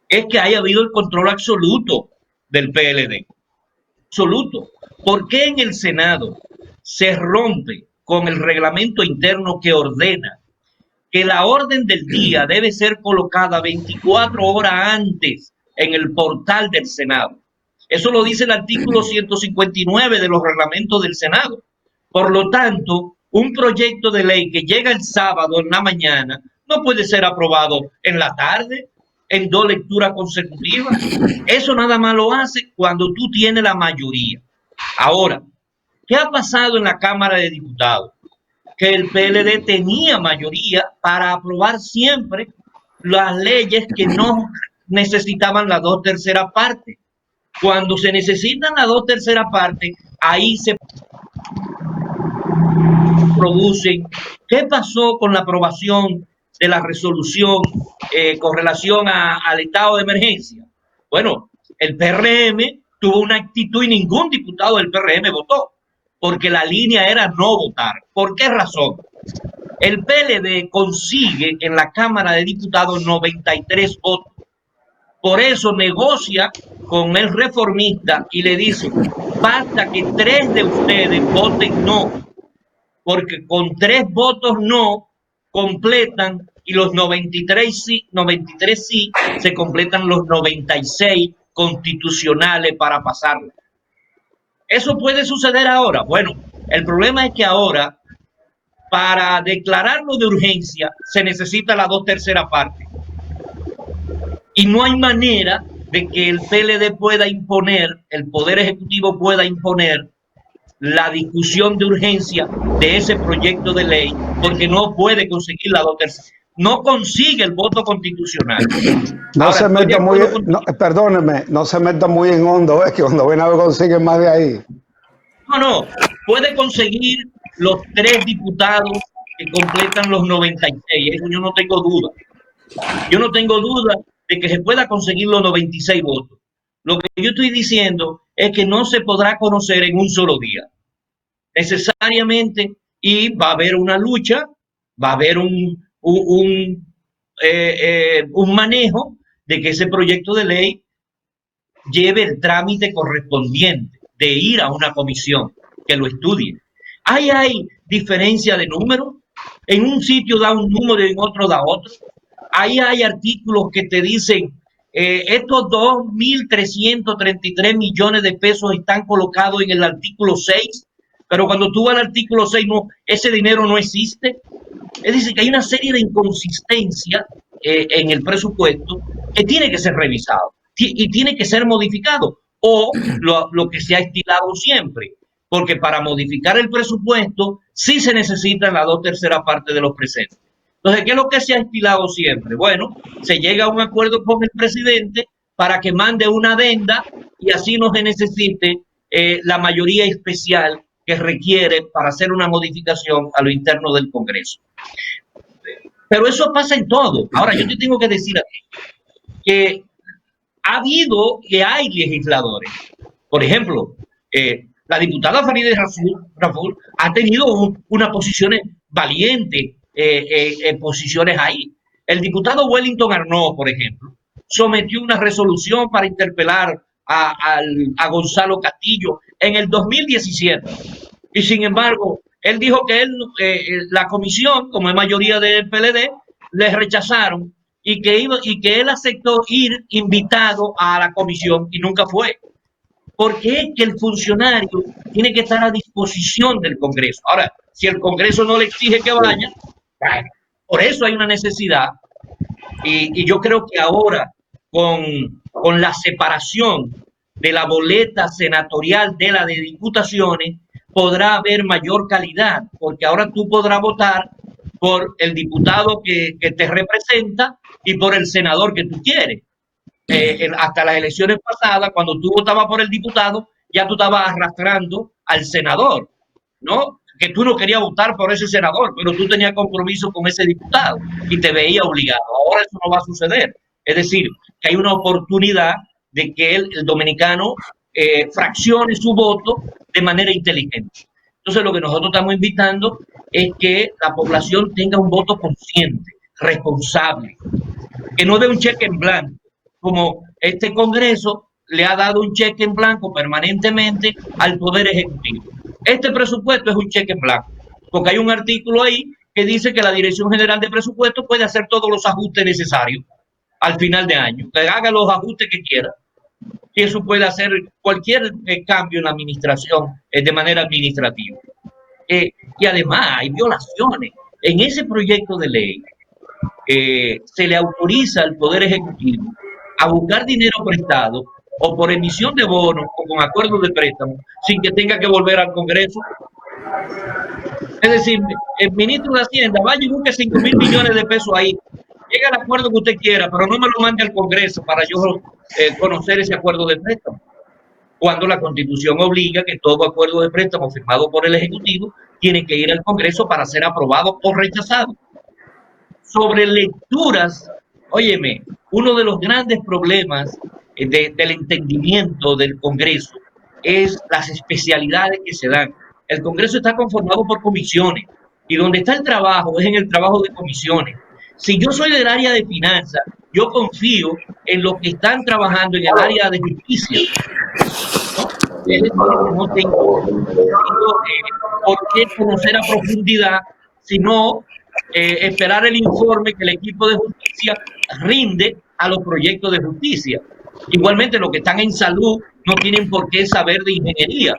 S2: Es que haya habido el control absoluto del PLD. Absoluto. ¿Por qué en el Senado se rompe con el reglamento interno que ordena que la orden del día debe ser colocada 24 horas antes en el portal del Senado? Eso lo dice el artículo 159 de los reglamentos del Senado. Por lo tanto, un proyecto de ley que llega el sábado en la mañana no puede ser aprobado en la tarde, en 2 lecturas consecutivas. Eso nada más lo hace cuando tú tienes la mayoría. Ahora, ¿qué ha pasado en la Cámara de Diputados? Que el PLD tenía mayoría para aprobar siempre las leyes que no necesitaban la 2/3 partes. Cuando se necesitan la 2/3 partes, ahí se producen. ¿Qué pasó con la aprobación de la resolución con relación al estado de emergencia? Bueno, el PRM tuvo una actitud y ningún diputado del PRM votó, porque la línea era no votar. ¿Por qué razón? El PLD consigue en la Cámara de Diputados 93 votos. Por eso negocia con el reformista y le dice, basta que 3 de ustedes voten no, porque con 3 votos no completan, y los 93 sí, se completan los 96 constitucionales para pasarlo. ¿Eso puede suceder ahora? Bueno, el problema es que ahora, para declararlo de urgencia, se necesita la 2/3 parte. Y no hay manera de que el PLD pueda imponer, el Poder Ejecutivo pueda imponer la discusión de urgencia de ese proyecto de ley, porque no puede conseguir la 2/3. No consigue el voto constitucional.
S1: No
S2: Ahora,
S1: se meta muy, perdóneme, no se meta muy en hondo, es que cuando ven a ver consiguen más de ahí.
S2: No, puede conseguir los 3 diputados que completan los 96, eso yo no tengo duda. Yo no tengo duda de que se pueda conseguir los 96 votos. Lo que yo estoy diciendo es que no se podrá conocer en un solo día, necesariamente, y va a haber una lucha, va a haber un manejo de que ese proyecto de ley lleve el trámite correspondiente de ir a una comisión que lo estudie. Ahí hay diferencia de números, en un sitio da un número y en otro da otro. Ahí hay artículos que te dicen estos 2.333 millones de pesos están colocados en el artículo 6, pero cuando tú vas al artículo 6, no, ese dinero no existe. Es decir, que hay una serie de inconsistencias en el presupuesto que tiene que ser revisado y tiene que ser modificado, o lo que se ha estilado siempre, porque para modificar el presupuesto sí se necesitan las 2/3 partes de los presentes. Entonces, ¿qué es lo que se ha estilado siempre? Bueno, se llega a un acuerdo con el presidente para que mande una adenda y así no se necesite la mayoría especial que requiere para hacer una modificación a lo interno del Congreso. Pero eso pasa en todo. Ahora, yo te tengo que decir a ti que ha habido y hay legisladores. Por ejemplo, la diputada Farideh Raful ha tenido unas posiciones valientes, posiciones ahí. El diputado Wellington Arnaud, por ejemplo, sometió una resolución para interpelar a Gonzalo Castillo en el 2017. Y sin embargo, él dijo que la comisión, como es mayoría del PLD, le rechazaron y que él aceptó ir invitado a la comisión y nunca fue. Porque es que el funcionario tiene que estar a disposición del Congreso. Ahora, si el Congreso no le exige que vaya, bueno, por eso hay una necesidad. Y yo creo que ahora, con la separación de la boleta senatorial de la de diputaciones, podrá haber mayor calidad, porque ahora tú podrás votar por el diputado que te representa y por el senador que tú quieres. Hasta las elecciones pasadas, cuando tú votabas por el diputado, ya tú estabas arrastrando al senador, ¿no? Que tú no querías votar por ese senador, pero tú tenías compromiso con ese diputado y te veías obligado. Ahora eso no va a suceder. Es decir, que hay una oportunidad de que el dominicano fraccione su voto de manera inteligente. Entonces, lo que nosotros estamos invitando es que la población tenga un voto consciente, responsable, que no dé un cheque en blanco, como este Congreso le ha dado un cheque en blanco permanentemente al Poder Ejecutivo. Este presupuesto es un cheque en blanco, porque hay un artículo ahí que dice que la Dirección General de Presupuesto puede hacer todos los ajustes necesarios al final de año, que haga los ajustes que quiera. Y eso puede hacer cualquier cambio en la administración de manera administrativa. Y además hay violaciones. En ese proyecto de ley se le autoriza al Poder Ejecutivo a buscar dinero prestado o por emisión de bonos o con acuerdos de préstamo sin que tenga que volver al Congreso. Es decir, el ministro de Hacienda vaya y busque 5.000 millones de pesos ahí. Llega al acuerdo que usted quiera, pero no me lo mande al Congreso para yo conocer ese acuerdo de préstamo. Cuando la Constitución obliga que todo acuerdo de préstamo firmado por el Ejecutivo tiene que ir al Congreso para ser aprobado o rechazado. Sobre lecturas, óyeme, uno de los grandes problemas del entendimiento del Congreso es las especialidades que se dan. El Congreso está conformado por comisiones y donde está el trabajo es en el trabajo de comisiones. Si yo soy del área de finanzas, yo confío en los que están trabajando en el área de justicia. No tengo por qué conocer a profundidad, sino esperar el informe que el equipo de justicia rinde a los proyectos de justicia. Igualmente, los que están en salud no tienen por qué saber de ingeniería,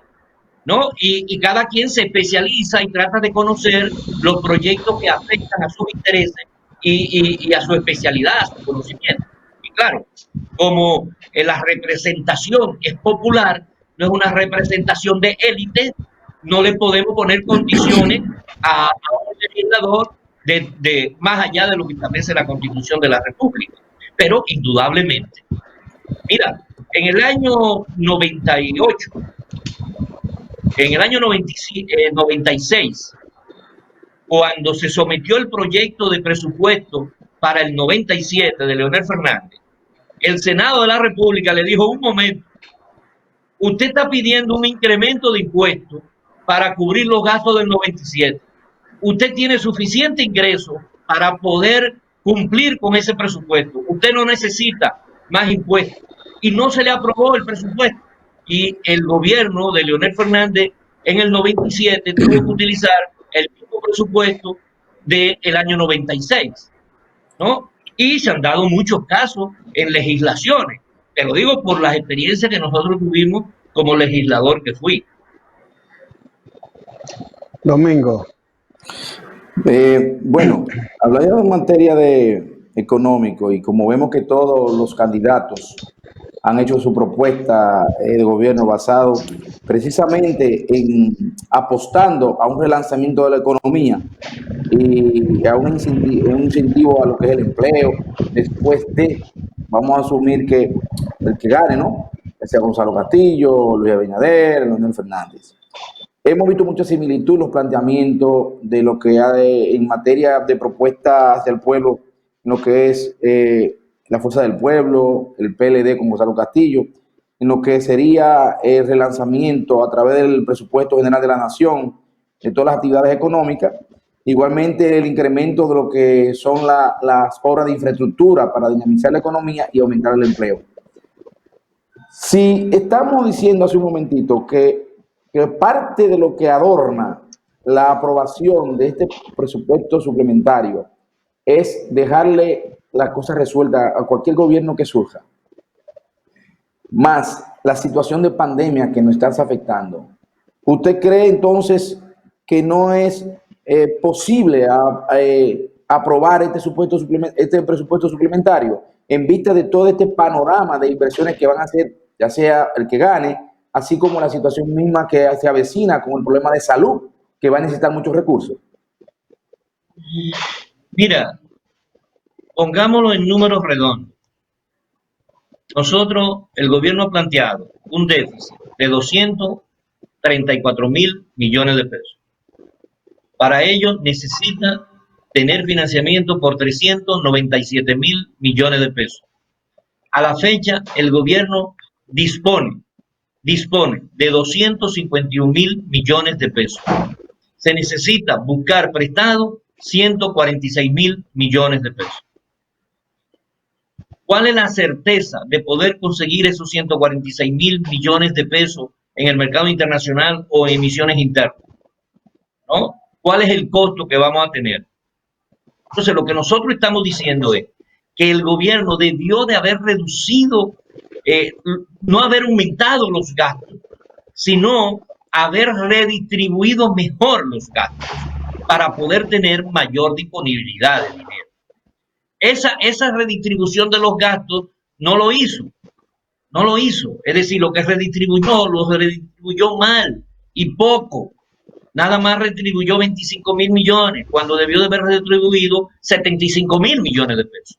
S2: ¿no? Y cada quien se especializa y trata de conocer los proyectos que afectan a sus intereses y a su especialidad, a su conocimiento. Y claro, como la representación es popular, no es una representación de élite, no le podemos poner condiciones a un legislador de más allá de lo que establece la Constitución de la República. Pero indudablemente, mira, en el año 98, en el año 96, cuando se sometió el proyecto de presupuesto para el 97 de Leonel Fernández, el Senado de la República le dijo: un momento, usted está pidiendo un incremento de impuestos para cubrir los gastos del 97. Usted tiene suficiente ingreso para poder cumplir con ese presupuesto. Usted no necesita más impuestos. Y no se le aprobó el presupuesto. Y el gobierno de Leonel Fernández en el 97 tuvo que utilizar el mismo presupuesto del año 96, ¿no? Y se han dado muchos casos en legislaciones. Te lo digo por las experiencias que nosotros tuvimos como legislador que fui.
S1: Domingo.
S3: Bueno, hablando en materia de económico, y como vemos que todos los candidatos han hecho su propuesta de gobierno basado precisamente en apostando a un relanzamiento de la economía y a un incentivo a lo que es el empleo, después de, vamos a asumir que el que gane, ¿no? Que sea Gonzalo Castillo, Luis Abinader, Leonel Fernández. Hemos visto mucha similitud en los planteamientos de lo que hay en materia de propuestas hacia el pueblo, en lo que es la Fuerza del Pueblo, el PLD con Gonzalo Castillo, en lo que sería el relanzamiento a través del presupuesto general de la nación de todas las actividades económicas, igualmente el incremento de lo que son las obras de infraestructura para dinamizar la economía y aumentar el empleo. Si estamos diciendo hace un momentito que parte de lo que adorna la aprobación de este presupuesto suplementario es dejarle la cosa resuelta a cualquier gobierno que surja, más la situación de pandemia que nos está afectando, ¿usted cree entonces que no es posible aprobar este presupuesto suplementario en vista de todo este panorama de inversiones que van a hacer, ya sea el que gane, así como la situación misma que se avecina con el problema de salud, que va a necesitar muchos recursos?
S2: Mira, pongámoslo en números redondos. Nosotros, el gobierno ha planteado un déficit de 234.000 millones de pesos. Para ello necesita tener financiamiento por 397.000 millones de pesos. A la fecha, el gobierno dispone de 251.000 millones de pesos. Se necesita buscar prestado 146.000 millones de pesos. ¿Cuál es la certeza de poder conseguir esos 146.000 millones de pesos en el mercado internacional o en emisiones internas? ¿No? ¿Cuál es el costo que vamos a tener? Entonces, lo que nosotros estamos diciendo es que el gobierno debió de haber reducido, no haber aumentado los gastos, sino haber redistribuido mejor los gastos para poder tener mayor disponibilidad de dinero. Esa redistribución de los gastos no lo hizo. Es decir, lo que redistribuyó mal y poco. Nada más redistribuyó 25.000 millones cuando debió de haber redistribuido 75.000 millones de pesos.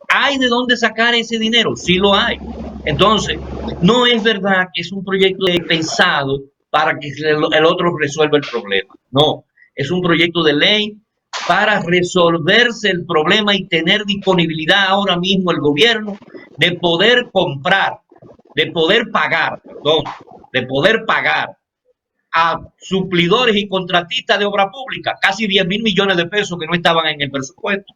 S2: ¿Hay de dónde sacar ese dinero? Sí lo hay. Entonces, no es verdad que es un proyecto pensado para que el otro resuelva el problema. No, es un proyecto de ley para resolverse el problema y tener disponibilidad ahora mismo el gobierno de poder comprar, de poder pagar a suplidores y contratistas de obra pública casi 10.000 millones de pesos que no estaban en el presupuesto.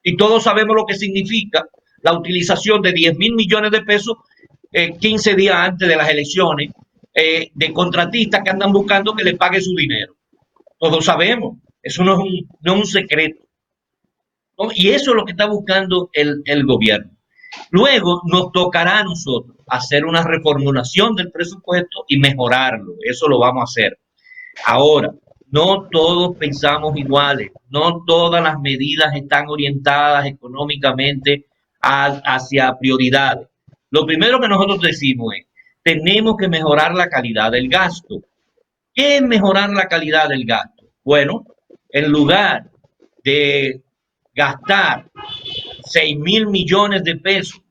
S2: Y todos sabemos lo que significa la utilización de 10.000 millones de pesos 15 días antes de las elecciones de contratistas que andan buscando que le pague su dinero. Todos sabemos. Eso no es un secreto, ¿no? Y eso es lo que está buscando el gobierno. Luego nos tocará a nosotros hacer una reformulación del presupuesto y mejorarlo. Eso lo vamos a hacer. Ahora, no todos pensamos iguales. No todas las medidas están orientadas económicamente hacia prioridades. Lo primero que nosotros decimos es, tenemos que mejorar la calidad del gasto. ¿Qué es mejorar la calidad del gasto? Bueno, en lugar de gastar 6.000 millones de pesos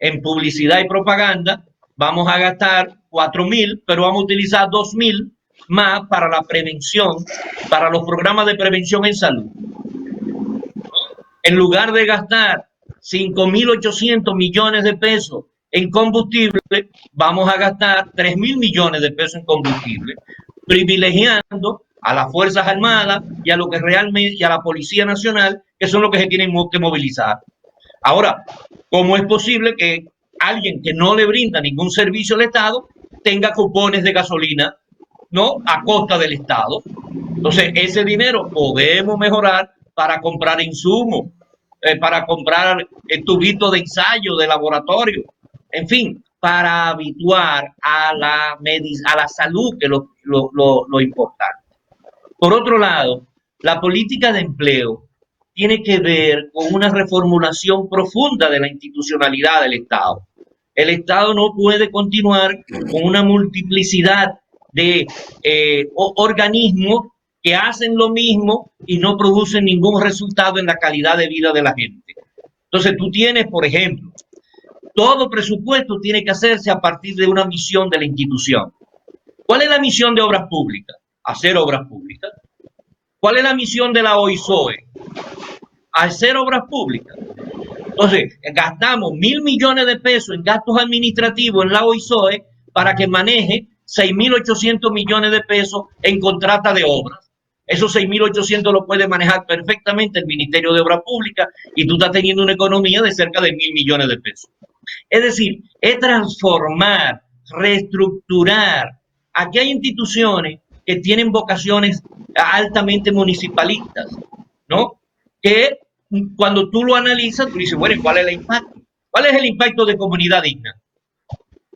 S2: en publicidad y propaganda, vamos a gastar 4.000, pero vamos a utilizar 2.000 más para la prevención, para los programas de prevención en salud. En lugar de gastar 5.800 millones de pesos en combustible, vamos a gastar 3.000 millones de pesos en combustible, privilegiando a las Fuerzas Armadas y a lo que realmente, y a la Policía Nacional, que son los que se tienen que movilizar. Ahora, ¿cómo es posible que alguien que no le brinda ningún servicio al Estado tenga cupones de gasolina, ¿no?, a costa del Estado? Entonces, ese dinero podemos mejorar para comprar insumos, para comprar tubitos de ensayo, de laboratorio, en fin, para habituar a la salud, que es lo importante. Por otro lado, la política de empleo tiene que ver con una reformulación profunda de la institucionalidad del Estado. El Estado no puede continuar con una multiplicidad de organismos que hacen lo mismo y no producen ningún resultado en la calidad de vida de la gente. Entonces tú tienes, por ejemplo, todo presupuesto tiene que hacerse a partir de una misión de la institución. ¿Cuál es la misión de obras públicas? Hacer obras públicas. ¿Cuál es la misión de la OISOE? Hacer obras públicas. Entonces, gastamos 1.000 millones de pesos en gastos administrativos en la OISOE para que maneje 6.800 millones de pesos en contrata de obras. Esos 6.800 lo puede manejar perfectamente el Ministerio de Obras Públicas y tú estás teniendo una economía de cerca de 1.000 millones de pesos. Es decir, es transformar, reestructurar. Aquí hay instituciones que tienen vocaciones altamente municipalistas, ¿no? Que cuando tú lo analizas, tú dices, bueno, ¿cuál es el impacto? ¿Cuál es el impacto de Comunidad Digna?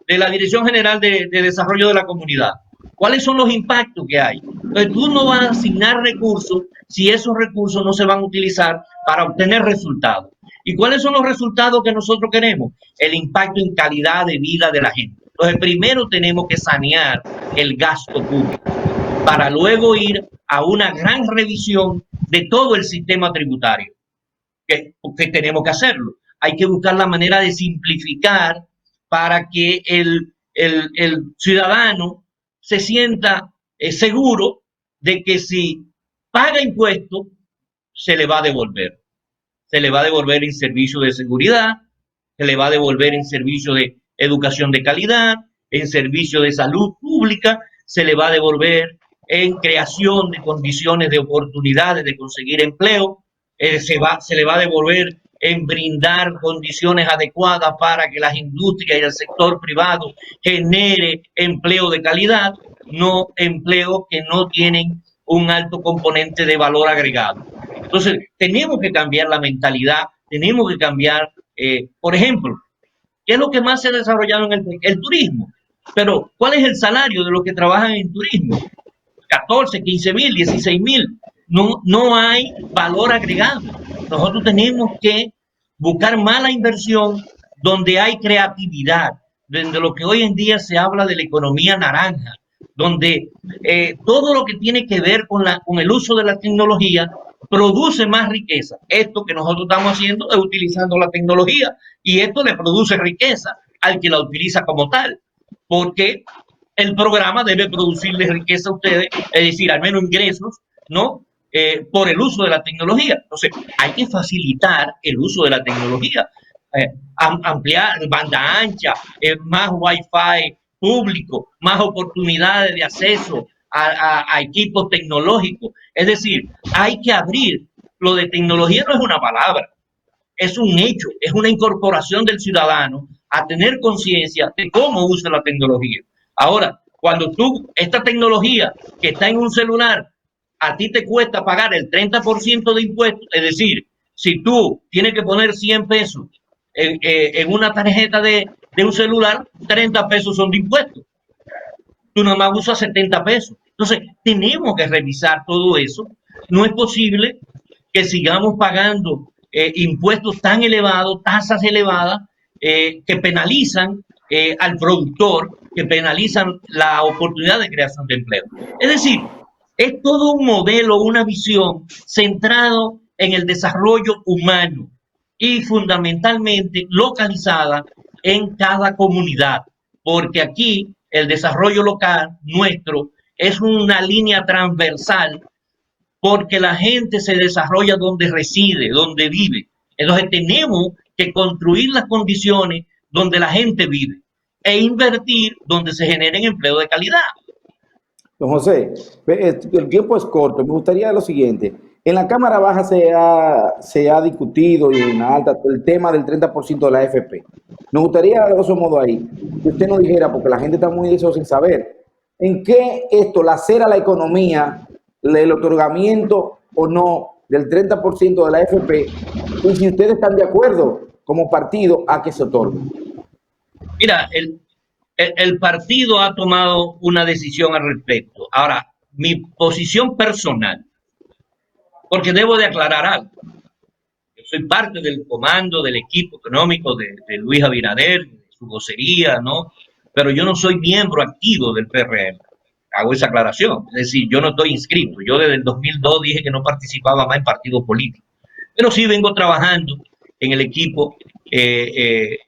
S2: De la Dirección General de Desarrollo de la Comunidad. ¿Cuáles son los impactos que hay? Entonces, tú no vas a asignar recursos si esos recursos no se van a utilizar para obtener resultados. ¿Y cuáles son los resultados que nosotros queremos? El impacto en calidad de vida de la gente. Entonces, primero tenemos que sanear el gasto público para luego ir a una gran revisión de todo el sistema tributario, que tenemos que hacerlo. Hay que buscar la manera de simplificar para que el ciudadano se sienta seguro de que si paga impuestos, se le va a devolver. Se le va a devolver en servicio de seguridad, se le va a devolver en servicio de educación de calidad, en servicio de salud pública, se le va a devolver en creación de condiciones de oportunidades de conseguir empleo, se le va a devolver en brindar condiciones adecuadas para que las industrias y el sector privado genere empleo de calidad, no empleos que no tienen un alto componente de valor agregado. Entonces, tenemos que cambiar la mentalidad, tenemos que cambiar, por ejemplo, ¿qué es lo que más se ha desarrollado en el turismo? Pero, ¿cuál es el salario de los que trabajan en turismo? 14, 15.000, 16.000. No hay valor agregado. Nosotros tenemos que buscar más la inversión donde hay creatividad, donde lo que hoy en día se habla de la economía naranja, donde todo lo que tiene que ver con el uso de la tecnología produce más riqueza. Esto que nosotros estamos haciendo es utilizando la tecnología y esto le produce riqueza al que la utiliza como tal, porque el programa debe producirle riqueza a ustedes, es decir, al menos ingresos, ¿no? Por el uso de la tecnología. Entonces, hay que facilitar el uso de la tecnología, ampliar banda ancha, más Wi-Fi público, más oportunidades de acceso a equipos tecnológicos. Es decir, hay que abrir. Lo de tecnología no es una palabra, es un hecho, es una incorporación del ciudadano a tener conciencia de cómo usa la tecnología. Ahora, cuando esta tecnología que está en un celular, a ti te cuesta pagar el 30% de impuestos, es decir, si tú tienes que poner 100 pesos en una tarjeta de un celular, 30 pesos son de impuestos. Tú nada más usas 70 pesos. Entonces, tenemos que revisar todo eso. No es posible que sigamos pagando impuestos tan elevados, tasas elevadas, que penalizan al productor, que penalizan la oportunidad de creación de empleo. Es decir, es todo un modelo, una visión centrado en el desarrollo humano y fundamentalmente localizada en cada comunidad, porque aquí el desarrollo local nuestro es una línea transversal, porque la gente se desarrolla donde reside, donde vive. Entonces tenemos que construir las condiciones donde la gente vive e invertir donde se generen empleo de calidad.
S3: Don José, el tiempo es corto. Me gustaría lo siguiente. En la Cámara Baja se ha discutido y en la alta el tema del 30% de la AFP. Nos gustaría, de grosso modo ahí, que usted nos dijera, porque la gente está muy deseosa sin saber, ¿en qué esto lacera la economía, el otorgamiento o no del 30% de la AFP, y si ustedes están de acuerdo como partido a que se otorgue?
S2: Mira, el partido ha tomado una decisión al respecto. Ahora, mi posición personal, porque debo de aclarar algo. Yo soy parte del comando del equipo económico de Luis Abinader, de su vocería, ¿no? Pero yo no soy miembro activo del PRM. Hago esa aclaración. Es decir, yo no estoy inscrito. Yo desde el 2002 dije que no participaba más en partidos políticos. Pero sí vengo trabajando en el equipo que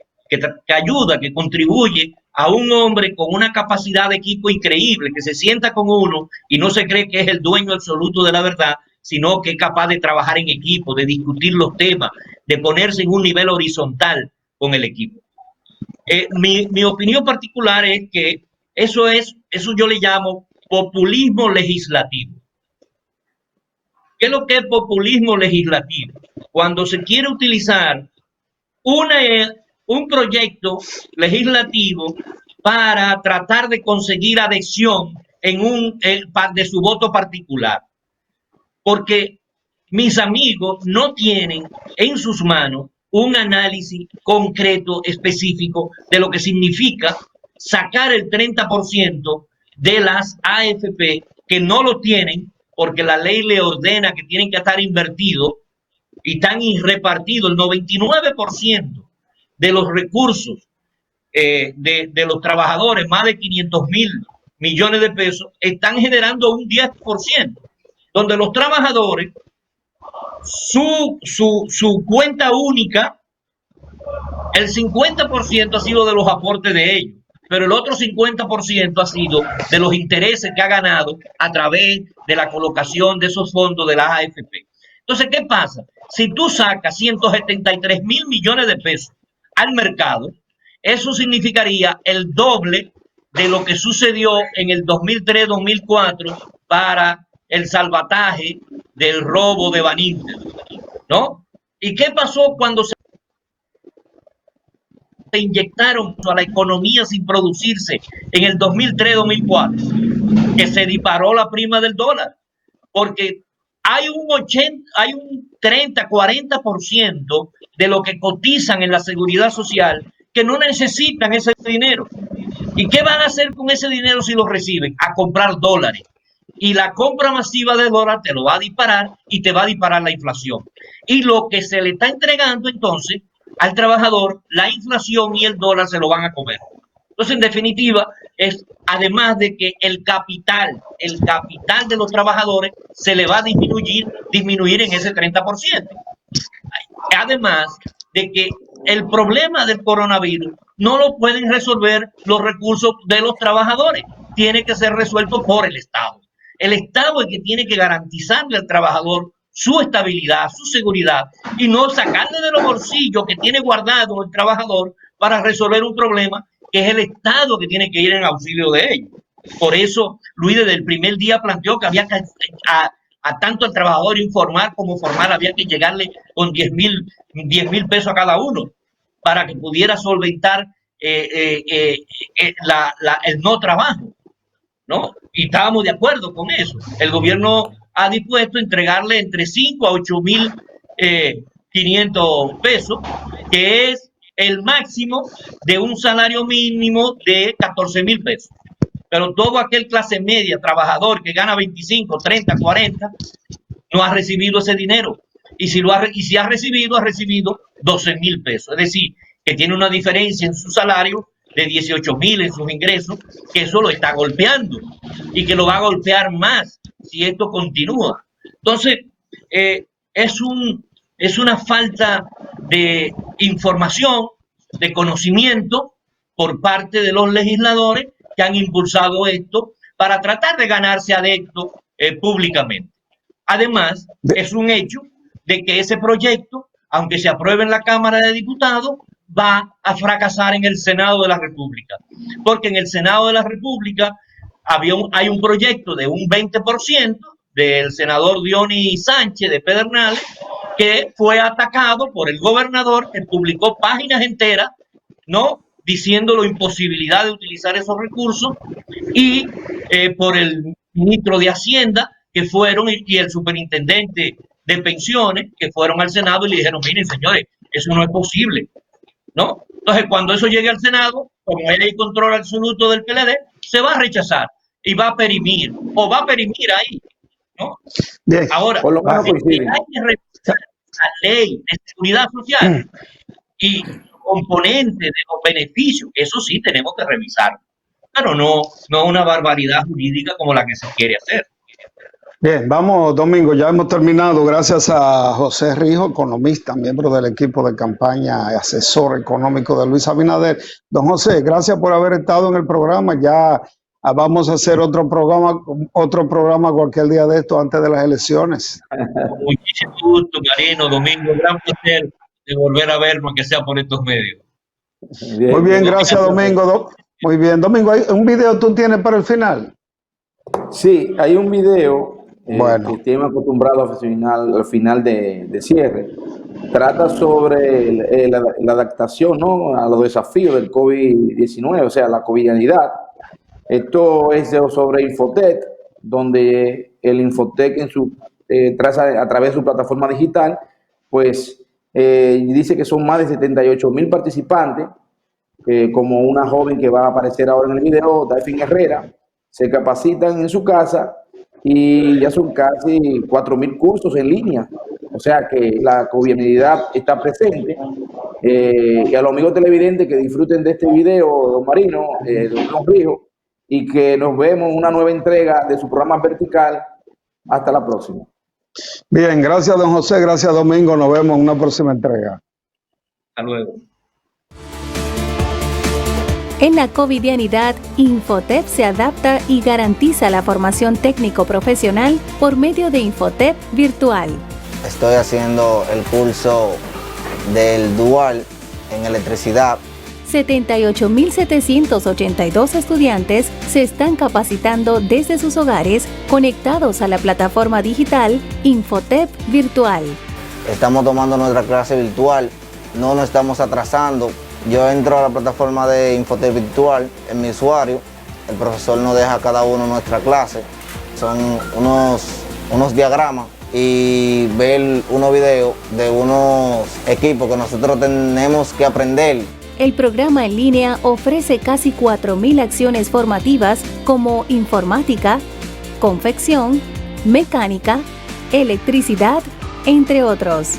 S2: ayuda, que contribuye a un hombre con una capacidad de equipo increíble, que se sienta con uno y no se cree que es el dueño absoluto de la verdad, sino que es capaz de trabajar en equipo, de discutir los temas, de ponerse en un nivel horizontal con el equipo. Mi opinión particular es que eso yo le llamo populismo legislativo. ¿Qué es lo que es populismo legislativo? Cuando se quiere utilizar un proyecto legislativo para tratar de conseguir adhesión de su voto particular. Porque mis amigos no tienen en sus manos un análisis concreto, específico, de lo que significa sacar el 30% de las AFP, que no lo tienen, porque la ley le ordena que tienen que estar invertidos y están repartidos el 99% de los recursos de los trabajadores, más de 500.000 millones de pesos, están generando un 10%, donde los trabajadores, su cuenta única, el 50% ha sido de los aportes de ellos, pero el otro 50% ha sido de los intereses que ha ganado a través de la colocación de esos fondos de las AFP. Entonces, ¿qué pasa? Si tú sacas 173.000 millones de pesos al mercado, eso significaría el doble de lo que sucedió en el 2003-2004 para el salvataje del robo de Baninter, ¿no? ¿Y qué pasó cuando se inyectaron a la economía sin producirse en el 2003-2004? Que se disparó la prima del dólar, porque hay un 30-40% de lo que cotizan en la seguridad social que no necesitan ese dinero. ¿Y qué van a hacer con ese dinero si lo reciben? A comprar dólares. Y la compra masiva de dólares te lo va a disparar y te va a disparar la inflación. Y lo que se le está entregando entonces al trabajador, la inflación y el dólar se lo van a comer. Entonces, en definitiva, además de que el capital de los trabajadores se le va a disminuir en ese 30%. Además de que el problema del coronavirus no lo pueden resolver los recursos de los trabajadores, tiene que ser resuelto por el Estado. El Estado es el que tiene que garantizarle al trabajador su estabilidad, su seguridad, y no sacarle de los bolsillos que tiene guardado el trabajador para resolver un problema que es el Estado que tiene que ir en auxilio de ellos. Por eso, Luis desde el primer día planteó que había que a tanto al trabajador informal como formal había que llegarle con 10.000 pesos a cada uno para que pudiera solventar el no trabajo, ¿no? Y estábamos de acuerdo con eso. El gobierno ha dispuesto a entregarle entre 5 a 8.500 pesos, que es el máximo de un salario mínimo de 14.000 pesos. Pero todo aquel clase media, trabajador que gana 25, 30, 40, no ha recibido ese dinero. Y si ha recibido 12.000 pesos. Es decir, que tiene una diferencia en su salario de 18.000 en sus ingresos, que eso lo está golpeando y que lo va a golpear más si esto continúa. Entonces, es una falta de información, de conocimiento por parte de los legisladores que han impulsado esto para tratar de ganarse adeptos públicamente. Además, es un hecho de que ese proyecto aunque se apruebe en la Cámara de Diputados, va a fracasar en el Senado de la República. Porque en el Senado de la República hay un proyecto de un 20% del senador Dionis Sánchez de Pedernales, que fue atacado por el gobernador, que publicó páginas enteras, ¿no?, diciendo la imposibilidad de utilizar esos recursos, y por el ministro de Hacienda, que fueron, y el superintendente de pensiones, que fueron al Senado y le dijeron, miren, señores, eso no es posible, ¿no? Entonces, cuando eso llegue al Senado, como hay control absoluto del PLD, se va a rechazar y va a perimir, o va a perimir ahí, ¿no?
S1: Bien.
S2: Ahora,
S3: Por lo menos
S2: hay que revisar la ley de seguridad social y componentes de los beneficios, eso sí tenemos que revisar, pero no una barbaridad jurídica como la que se quiere hacer.
S1: Bien, vamos, Domingo, ya hemos terminado. Gracias a José Rijo, economista, miembro del equipo de campaña, asesor económico de Luis Abinader. Don José, gracias por haber estado en el programa. Ya vamos a hacer otro programa cualquier día de esto antes de las elecciones.
S2: Con muchísimo gusto, Marino, Domingo, gran placer de volver a vernos, que sea por estos medios.
S1: Muy bien, gracias, Domingo. Muy bien, Domingo, ¿hay un video tú tienes para el final?
S3: Sí, hay un video
S1: bueno,
S3: que estamos acostumbrados al final de cierre. Trata sobre la adaptación, ¿no?, a los desafíos del COVID-19, o sea, la covidianidad. Esto es sobre Infotep, donde el Infotep a través de su plataforma digital, pues dice que son más de 78,000 participantes, como una joven que va a aparecer ahora en el video, Daphne Herrera, se capacitan en su casa y ya son casi 4,000 cursos en línea. O sea que la covidianidad está presente. Y a los amigos televidentes que disfruten de este video, don Marino, don Rijo, y que nos vemos en una nueva entrega de su programa Vertical. Hasta la próxima.
S1: Bien, gracias, don José, gracias, Domingo. Nos vemos en una próxima entrega.
S2: Hasta luego.
S13: En la covidianidad, Infotep se adapta y garantiza la formación técnico-profesional por medio de Infotep Virtual.
S14: Estoy haciendo el curso del dual en electricidad.
S13: 78.782 estudiantes se están capacitando desde sus hogares, conectados a la plataforma digital Infotep Virtual.
S14: Estamos tomando nuestra clase virtual, no nos estamos atrasando. Yo entro a la plataforma de Infotep Virtual en mi usuario, el profesor nos deja a cada uno nuestra clase, son unos diagramas y ver unos videos de unos equipos que nosotros tenemos que aprender.
S13: El programa en línea ofrece casi 4,000 acciones formativas como informática, confección, mecánica, electricidad, entre otros.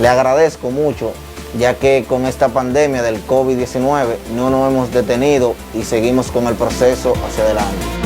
S14: Le agradezco mucho, ya que con esta pandemia del COVID-19 no nos hemos detenido y seguimos con el proceso hacia adelante.